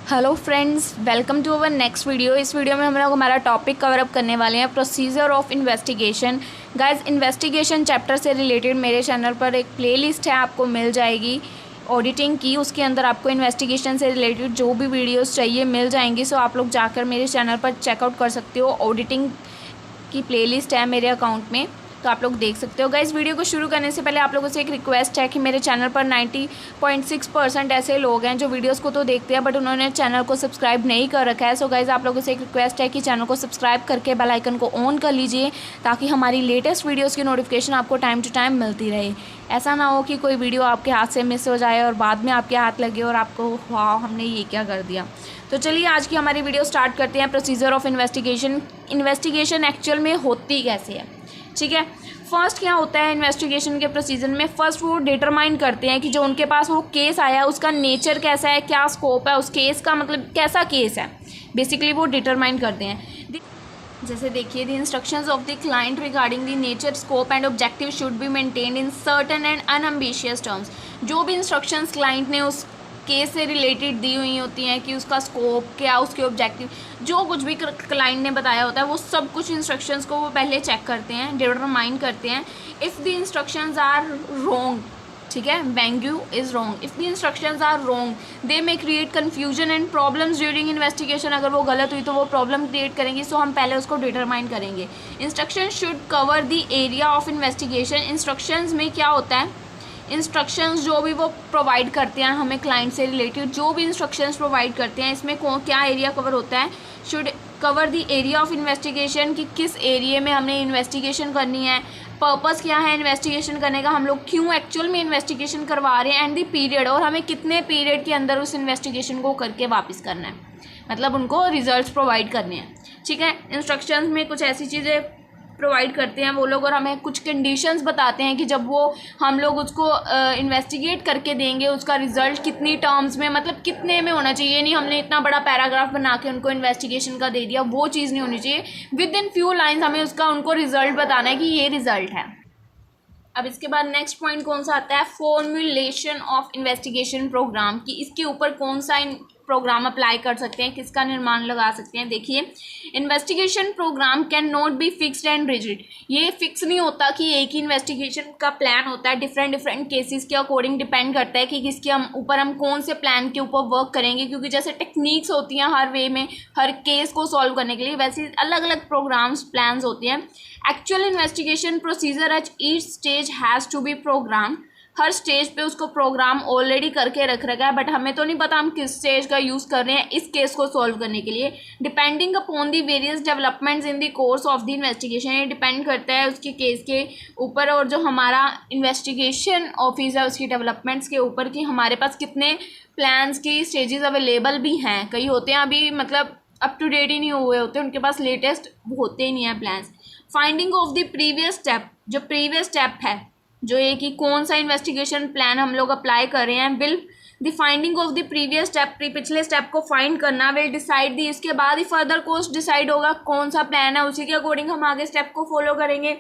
Hello friends, welcome to our next video. इस video में हम लोग हमारा टॉपिक कवर अप करने वाले हैं, procedure of investigation. Guys, investigation chapter से रिलेटेड मेरे चैनल पर एक प्लेलिस्ट है, आपको मिल जाएगी ऑडिटिंग की। उसके अंदर आपको इन्वेस्टिगेशन से रिलेटेड जो भी वीडियोस चाहिए मिल जाएंगी। सो आप लोग जाकर मेरे चैनल पर चेकआउट कर सकते हो। ऑडिटिंग की प्लेलिस्ट है मेरे अकाउंट में, तो आप लोग देख सकते हो। गाइस, वीडियो को शुरू करने से पहले आप लोगों से एक रिक्वेस्ट है कि मेरे चैनल पर 90.6% ऐसे लोग हैं जो वीडियोस को तो देखते हैं बट उन्होंने चैनल को सब्सक्राइब नहीं कर रखा है। सो गाइस, आप लोगों से एक रिक्वेस्ट है कि चैनल को सब्सक्राइब करके बेल आइकन को ऑन कर लीजिए ताकि हमारी लेटेस्ट वीडियोज़ की नोटिफिकेशन आपको टाइम टू टाइम मिलती रहे। ऐसा ना हो कि कोई वीडियो आपके हाथ से मिस हो जाए और बाद में आपके हाथ लगे और आपको वाह हमने ये क्या कर दिया। तो चलिए आज की हमारी वीडियो स्टार्ट करते हैं। Procedure of investigation. Investigation actual में होती कैसे है, ठीक है। फर्स्ट क्या होता है इन्वेस्टिगेशन के प्रोसीजर में, फर्स्ट वो डिटरमाइन करते हैं कि जो उनके पास वो केस आया है उसका नेचर कैसा है, क्या स्कोप है उस केस का, मतलब कैसा केस है, बेसिकली वो डिटरमाइन करते हैं। जैसे देखिए, the instructions of the client regarding the nature, scope and objective should be maintained in certain and unambiguous terms. जो भी इंस्ट्रक्शंस क्लाइंट ने उस केस से रिलेटेड दी हुई होती हैं कि उसका स्कोप क्या, उसके ऑब्जेक्टिव, जो कुछ भी क्लाइंट ने बताया होता है वो सब कुछ इंस्ट्रक्शंस को वो पहले चेक करते हैं, डिटरमाइन करते हैं। If the instructions are wrong, ठीक है, venue is wrong, if the instructions are wrong they may create confusion and problems during investigation. अगर वो गलत हुई तो वो प्रॉब्लम क्रिएट करेंगी, सो हम पहले उसको डिटरमाइन करेंगे। Instruction should cover the area of investigation. Instructions में क्या होता है, इंस्ट्रक्शंस जो भी वो प्रोवाइड करते हैं हमें क्लाइंट से रिलेटेड, जो भी इंस्ट्रक्शंस प्रोवाइड करते हैं इसमें क्या एरिया कवर होता है, should cover the area of investigation, कि किस एरिया में हमने इन्वेस्टिगेशन करनी है, पर्पस क्या है इन्वेस्टिगेशन करने का, हम लोग क्यों एक्चुअल में इन्वेस्टिगेशन करवा रहे हैं, एंड द पीरियड, और हमें कितने पीरियड के अंदर उस इन्वेस्टिगेशन को करके वापस करना है, मतलब उनको रिजल्ट्स प्रोवाइड करने हैं, ठीक है। इंस्ट्रक्शंस में कुछ ऐसी चीज़ें प्रोवाइड करते हैं वो लोग और हमें कुछ कंडीशंस बताते हैं कि जब वो हम लोग उसको इन्वेस्टिगेट करके देंगे उसका रिजल्ट कितनी टर्म्स में, मतलब कितने में होना चाहिए। नहीं हमने इतना बड़ा पैराग्राफ बना के उनको इन्वेस्टिगेशन का दे दिया, वो चीज़ नहीं होनी चाहिए। विद इन फ्यू लाइन्स हमें उसका उनको रिजल्ट बताना है कि ये रिजल्ट है। अब इसके बाद नेक्स्ट पॉइंट कौन सा आता है, फॉर्मुलेशन ऑफ इन्वेस्टिगेशन प्रोग्राम, कि इसके ऊपर कौन सा प्रोग्राम अप्लाई कर सकते हैं, किसका निर्माण लगा सकते हैं। देखिए, investigation programme can not be fixed and rigid. ये फिक्स नहीं होता कि एक ही इन्वेस्टिगेशन का प्लान होता है, डिफरेंट केसेस के अकॉर्डिंग डिपेंड करता है कि किसके ऊपर हम कौन से प्लान के ऊपर वर्क करेंगे, क्योंकि जैसे टेक्निक्स होती हैं हर वे में हर केस को सॉल्व करने के लिए, वैसे अलग अलग प्रोग्राम्स प्लान्स होते हैं। Actual investigation procedure at each stage has to be programme. हर स्टेज पे उसको प्रोग्राम ऑलरेडी करके रख रखा है, बट हमें तो नहीं पता हम किस स्टेज का यूज़ कर रहे हैं इस केस को सॉल्व करने के लिए। Depending upon the various developments in the course of the investigation, ये डिपेंड करता है उसके केस के ऊपर और जो हमारा इन्वेस्टिगेशन ऑफिस है उसकी डेवलपमेंट्स के ऊपर, कि हमारे पास कितने प्लान्स की स्टेजेस अवेलेबल भी हैं। कई होते हैं अभी मतलब अप टू डेट ही नहीं हुए होते, उनके पास लेटेस्ट होते ही नहीं हैं plans. Finding of the previous step, जो प्रीवियस स्टेप है, जो ये कि कौन सा इन्वेस्टिगेशन प्लान हम लोग अप्लाई कर रहे हैं, will the finding of the previous step, पिछले स्टेप को फाइंड करना, विल डिसाइड दी, इसके बाद ही फर्दर कोर्स डिसाइड होगा, कौन सा प्लान है उसी के अकॉर्डिंग हम आगे स्टेप को फॉलो करेंगे,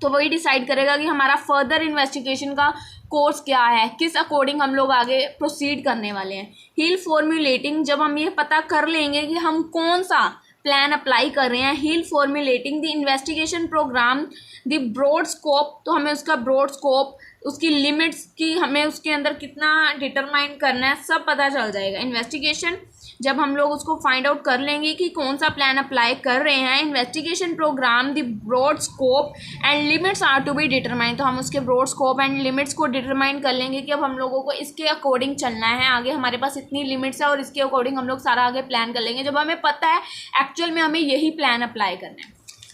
तो वही डिसाइड करेगा कि हमारा फर्दर इन्वेस्टिगेशन का कोर्स क्या है, किस अकॉर्डिंग हम लोग आगे प्रोसीड करने वाले हैं। हील फॉर्मुलेटिंग, जब हम ये पता कर लेंगे कि हम कौन सा प्लान अप्लाई कर रहे हैं, while formulating the investigation programme the broad scope, तो हमें उसका ब्रॉड स्कोप, उसकी लिमिट्स की हमें उसके अंदर कितना डिटरमाइन करना है सब पता चल जाएगा। इन्वेस्टिगेशन जब हम लोग उसको फाइंड आउट कर लेंगे कि कौन सा प्लान अप्लाई कर रहे हैं, investigation programme the broad scope and limits are to be determine, तो हम उसके ब्रॉड स्कोप एंड लिमिट्स को डिटरमाइन कर लेंगे कि अब हम लोगों को इसके अकॉर्डिंग चलना है, आगे हमारे पास इतनी लिमिट्स है और इसके अकॉर्डिंग हम लोग सारा आगे प्लान कर लेंगे, जब हमें पता है एक्चुअल में हमें यही प्लान अप्लाई करना है,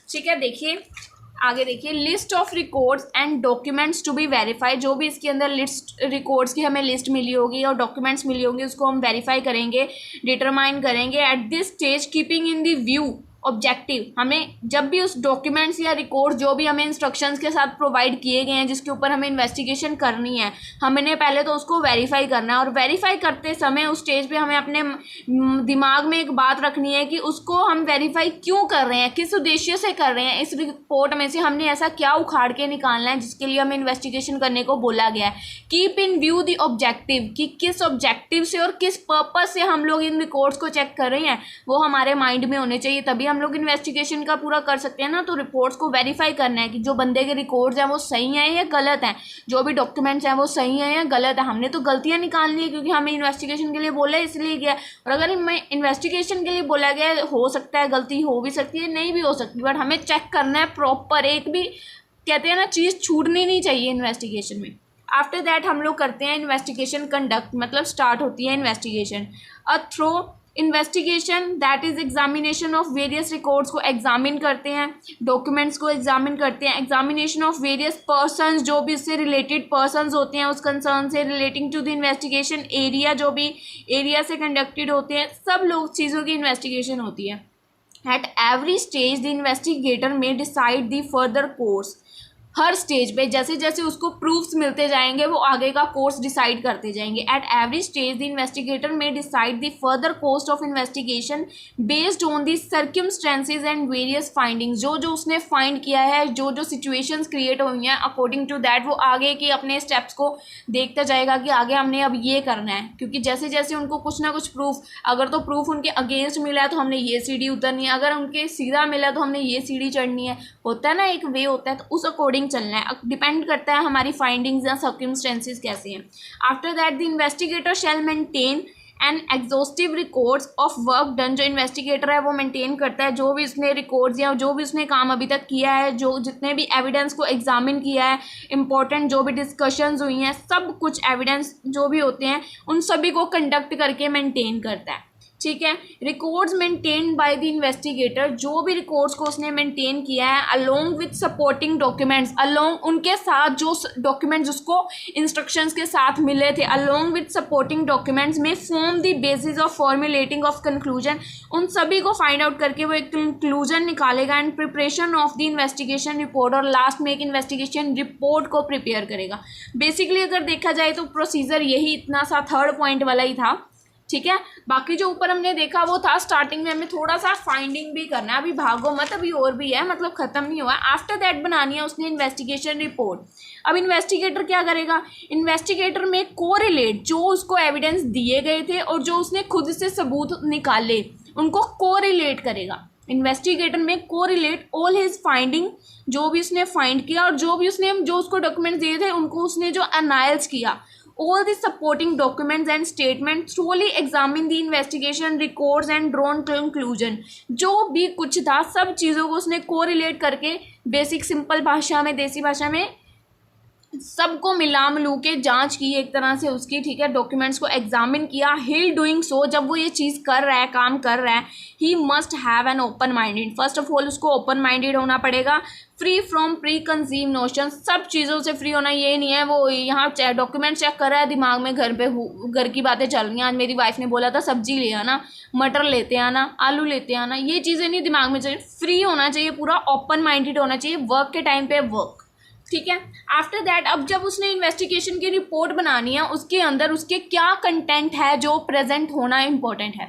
ठीक है। देखिए आगे देखिए, list of records and documents to be verify, जो भी इसके अंदर लिस्ट रिकॉर्ड्स की हमें लिस्ट मिली होगी और डॉक्यूमेंट्स मिली होंगी उसको हम वेरीफाई करेंगे, डिटरमाइन करेंगे। At this stage keeping in the view objective, हमें जब भी उस डॉक्यूमेंट्स या रिकॉर्ड जो भी हमें इंस्ट्रक्शंस के साथ प्रोवाइड किए गए हैं जिसके ऊपर हमें इन्वेस्टिगेशन करनी है, हमने पहले तो उसको वेरीफाई करना है। और वेरीफाई करते समय उस स्टेज पे हमें अपने दिमाग में एक बात रखनी है कि उसको हम वेरीफाई क्यों कर रहे हैं, किस उद्देश्य से कर रहे हैं, इस रिपोर्ट में से हमने ऐसा क्या उखाड़ के निकालना है जिसके लिए हमें इन्वेस्टिगेशन करने को बोला गया है। Keep in view the objective, कि किस ऑब्जेक्टिव से और किस पर्पज से हम लोग इन रिकॉर्ड्स को चेक कर रहे हैं वो हमारे माइंड में होने चाहिए, तभी हम लोग इन्वेस्टिगेशन का पूरा कर सकते हैं ना। तो रिपोर्ट्स को वेरीफाई करना है कि जो बंदे के रिकॉर्ड्स हैं वो सही हैं या गलत हैं, जो भी डॉक्यूमेंट्स हैं वो सही हैं या गलत है। हमने तो गलतियां निकालनी है क्योंकि हमें इन्वेस्टिगेशन के लिए बोला है इसलिए गया, और अगर हमें इन्वेस्टिगेशन के लिए बोला गया है, हो सकता है गलती हो भी सकती है नहीं भी हो सकती, बट हमें चेक करना है प्रॉपर, एक भी कहते हैं ना चीज़ छूटनी नहीं चाहिए इन्वेस्टिगेशन में। आफ्टर दैट हम लोग करते हैं इन्वेस्टिगेशन कंडक्ट, मतलब स्टार्ट होती है investigation. A thorough investigation that is examination of various records को एग्जामिन करते हैं, डॉक्यूमेंट्स को एग्जामिन करते हैं। एग्जामिनेशन ऑफ वेरियस पर्सन्स, जो भी इससे रिलेटेड पर्सन्स होते हैं उस कंसर्न से relating to the investigation area, जो भी एरिया से कंडक्टेड होते हैं, सब लोग चीज़ों की इन्वेस्टिगेशन होती है। At every stage the investigator may decide the further course, हर स्टेज पे जैसे जैसे उसको प्रूफ्स मिलते जाएंगे वो आगे का कोर्स डिसाइड करते जाएंगे। At every stage the investigator may decide the further course of investigation based on the circumstances and various findings, जो जो उसने फाइंड किया है, जो जो सिचुएशंस क्रिएट हुई हैं, अकॉर्डिंग टू दैट वो आगे के अपने स्टेप्स को देखता जाएगा कि आगे हमने अब ये करना है। क्योंकि जैसे जैसे उनको कुछ ना कुछ प्रूफ, अगर तो प्रूफ उनके अगेंस्ट मिला है तो हमने ये सीढ़ी उतरनी है, अगर उनके सीधा मिला तो हमने ये सीढ़ी चढ़नी है, होता है ना एक वे होता है, तो उस अकॉर्डिंग चलना है, डिपेंड करता है हमारी फाइंडिंग्स या सर्कमस्टेंसेस कैसे हैं। After that the investigator shall maintain an exhaustive records of work done, जो इन्वेस्टिगेटर है वो मेंटेन करता है जो भी उसने रिकॉर्ड्स या जो भी उसने काम अभी तक किया है, जो जितने भी एविडेंस को एग्जामिन किया है, इंपॉर्टेंट जो भी डिस्कशंस हुई हैं, सब कुछ एविडेंस जो भी होते हैं उन सभी को कंडक्ट करके मेंटेन करता है। ठीक है, records maintained by the investigator, जो भी रिकॉर्ड्स को उसने मेंटेन किया है along with supporting documents, along उनके साथ जो डॉक्यूमेंट्स उसको इंस्ट्रक्शंस के साथ मिले थे, अलोंग विथ सपोर्टिंग डॉक्यूमेंट्स में form the basis of formulating of conclusion, उन सभी को फाइंड आउट करके वो एक कंक्लूजन निकालेगा and preparation of the investigation report, और लास्ट में एक इन्वेस्टिगेशन रिपोर्ट को प्रिपेयर करेगा। बेसिकली अगर देखा जाए तो प्रोसीजर यही इतना सा थर्ड पॉइंट वाला ही था। ठीक है, बाकी जो ऊपर हमने देखा वो था स्टार्टिंग में हमें थोड़ा सा फाइंडिंग भी करना है, अभी भागो मत, अभी और भी है, मतलब खत्म नहीं हुआ। आफ्टर दैट बनानी है उसने इन्वेस्टिगेशन रिपोर्ट। अब इन्वेस्टिगेटर क्या करेगा, इन्वेस्टिगेटर में कोरिलेट, जो उसको एविडेंस दिए गए थे और जो उसने खुद से सबूत निकाले उनको कोरिलेट करेगा। इन्वेस्टिगेटर में कोरिलेट ऑल हिज फाइंडिंग, जो भी उसने फाइंड किया और जो भी उसने जो उसको डॉक्यूमेंट्स दिए थे उनको उसने जो एनालाइज किया, all the supporting documents and statements, thoroughly examine the investigation records and drawn conclusion, जो भी कुछ था सब चीज़ों को उसने कोरिलेट करके बेसिक सिंपल भाषा में, देसी भाषा में सबको मिला मिलू के जांच की एक तरह से उसकी। ठीक है, डॉक्यूमेंट्स को एग्जामिन किया। ही डूइंग सो, जब वो ये चीज़ कर रहा है, काम कर रहा है, he must have an open minded, first of all उसको ओपन माइंडेड होना पड़ेगा, free from pre conceive notion, सब चीज़ों से फ्री होना। ये नहीं है वो यहाँ डॉक्यूमेंट चेक कर रहा है, दिमाग में घर की बातें चल रही हैं, आज मेरी वाइफ ने बोला था सब्जी ले आना, मटर लेते आना, आलू लेते आना, ये चीज़ें नहीं दिमाग में चाहिए, फ्री होना चाहिए, पूरा ओपन माइंडेड होना चाहिए, वर्क के टाइम पे वर्क। ठीक है, आफ्टर दैट अब जब उसने इन्वेस्टिगेशन की रिपोर्ट बनानी है उसके अंदर उसके क्या कंटेंट है जो प्रेजेंट होना इम्पोर्टेंट है।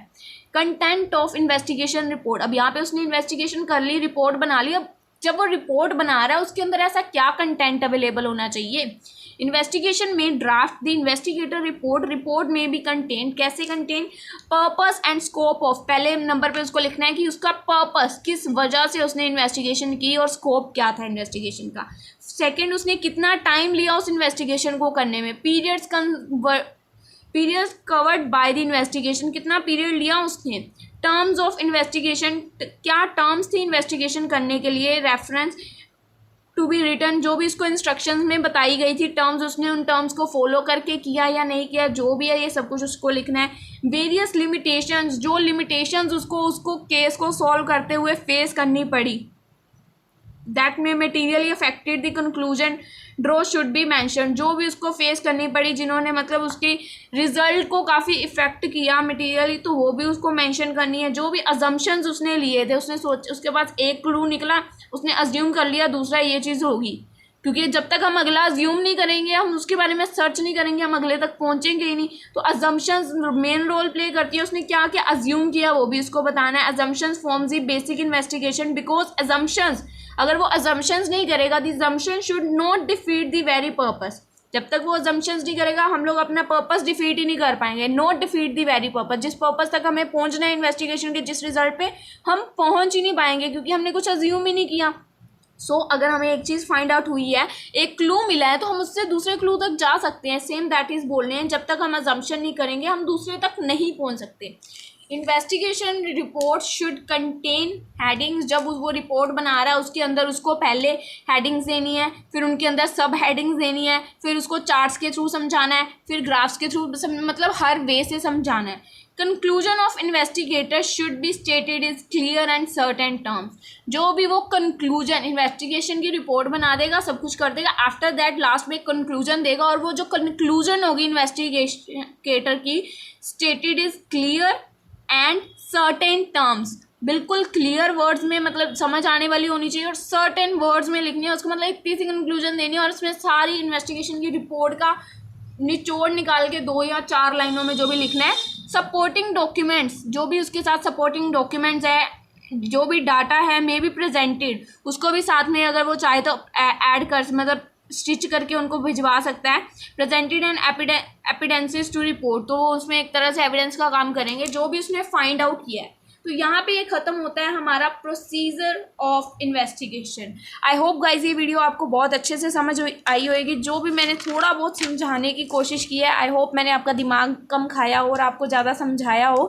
कंटेंट ऑफ इन्वेस्टिगेशन रिपोर्ट, अब यहाँ पे उसने इन्वेस्टिगेशन कर ली, रिपोर्ट बना ली, अब जब वो रिपोर्ट बना रहा है उसके अंदर ऐसा क्या कंटेंट अवेलेबल होना चाहिए। इन्वेस्टिगेशन में draft the investigator report, report में भी कंटेंट, कैसे content, purpose and scope of, पहले नंबर पे उसको लिखना है कि उसका पर्पस, किस वजह से उसने इन्वेस्टिगेशन की और स्कोप क्या था इन्वेस्टिगेशन का। सेकंड, उसने कितना टाइम लिया उस इन्वेस्टिगेशन को करने में, periods covered by the investigation, कितना पीरियड लिया उसने। टर्म्स ऑफ इन्वेस्टिगेशन, क्या टर्म्स थी इन्वेस्टिगेशन करने के लिए। रेफरेंस टू बी रिटन, जो भी इसको इंस्ट्रक्शंस में बताई गई थी टर्म्स, उसने उन टर्म्स को फॉलो करके किया या नहीं किया, जो भी है ये सब कुछ उसको लिखना है। वेरियस लिमिटेशंस, जो लिमिटेशंस उसको केस को सॉल्व करते हुए फेस करनी पड़ी, दैट में materially affected the conclusion draw should be mention, जो भी उसको फेस करनी पड़ी, जिन्होंने मतलब उसकी रिजल्ट को काफ़ी इफेक्ट किया मटेरियली, तो वो भी उसको मेंशन करनी है। जो भी अजम्पशंस उसने लिए थे, उसने सोच, उसके पास एक क्लू निकला, उसने अज्यूम कर लिया दूसरा ये चीज़ होगी, क्योंकि जब तक हम अगला अज्यूम नहीं करेंगे, हम उसके बारे में सर्च नहीं करेंगे, हम अगले तक पहुंचेंगे ही नहीं। तो अजम्पशंस मेन रोल प्ले करती है, उसने क्या क्या अज्यूम किया वो भी उसको बताना है। Assumptions forms the basic investigation, because assumptions, अगर वो अजम्पशंस नहीं करेगा, the assumption should not defeat the very purpose, जब तक वो अजम्पशंस नहीं करेगा हम लोग अपना पर्पस डिफीट ही नहीं कर पाएंगे। Not defeat the very purpose, जिस पर्पस तक हमें पहुंचना है इन्वेस्टिगेशन के, जिस रिजल्ट पे, हम पहुंच ही नहीं पाएंगे क्योंकि हमने कुछ अज्यूम ही नहीं किया। अगर हमें एक चीज़ फाइंड आउट हुई है, एक क्लू मिला है, तो हम उससे दूसरे क्लू तक जा सकते हैं। सेम दैट इज बोल रहे हैं, जब तक हम अजम्पशन नहीं करेंगे हम दूसरे तक नहीं पहुंच सकते। Investigation report should contain headings, जब वो रिपोर्ट बना रहा है उसके अंदर उसको पहले हेडिंग्स देनी है, फिर उनके अंदर सब हेडिंग्स देनी है, फिर उसको चार्ट्स के थ्रू समझाना है, फिर ग्राफ्स के थ्रू, मतलब हर वे से समझाना है। Conclusion of investigator should be stated is clear and certain terms, जो भी वो कंक्लूजन इन्वेस्टिगेशन की रिपोर्ट बना देगा, सब कुछ कर देगा, आफ्टर दैट लास्ट में कंक्लूजन देगा, और वो जो कंक्लूजन होगी इन्वेस्टिगेटर की, stated is clear and certain terms, बिल्कुल क्लियर वर्ड्स में, मतलब समझ आने वाली होनी चाहिए, और सर्टेन वर्ड्स में लिखनी है उसको, मतलब इतनी सी कंक्लूजन देनी है, और उसमें सारी इन्वेस्टिगेशन की रिपोर्ट का निचोड़ निकाल के 2 या 4 लाइनों में जो भी लिखना है। सपोर्टिंग डॉक्यूमेंट्स, जो भी उसके साथ सपोर्टिंग डॉक्यूमेंट्स है, जो भी डाटा है मे बी प्रेजेंटेड, उसको भी साथ में अगर वो चाहे तो ऐड कर, मतलब स्टिच करके उनको भिजवा सकता है। Presented and evidences to report, तो उसमें एक तरह से एविडेंस का काम करेंगे जो भी उसने फाइंड आउट किया है। तो यहाँ पे ये खत्म होता है हमारा procedure of investigation. I hope guys ये वीडियो आपको बहुत अच्छे से समझ आई होगी। जो भी मैंने थोड़ा बहुत समझाने की कोशिश की है, आई होप मैंने आपका दिमाग कम खाया हो और आपको ज़्यादा समझाया हो।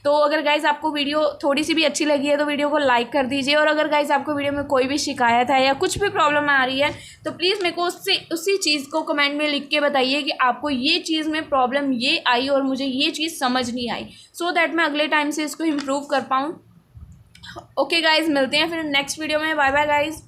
तो अगर गाइज आपको वीडियो थोड़ी सी भी अच्छी लगी है तो वीडियो को लाइक कर दीजिए, और अगर गाइज आपको वीडियो में कोई भी शिकायत है या कुछ भी प्रॉब्लम आ रही है तो प्लीज़ मेरे को उसी चीज़ को कमेंट में लिख के बताइए कि आपको ये चीज़ में प्रॉब्लम ये आई और मुझे ये चीज़ समझ नहीं आई, सो दैट मैं अगले टाइम से इसको इम्प्रूव कर पाऊँ। ओके गाइज, मिलते हैं फिर नेक्स्ट वीडियो में। Bye bye guys.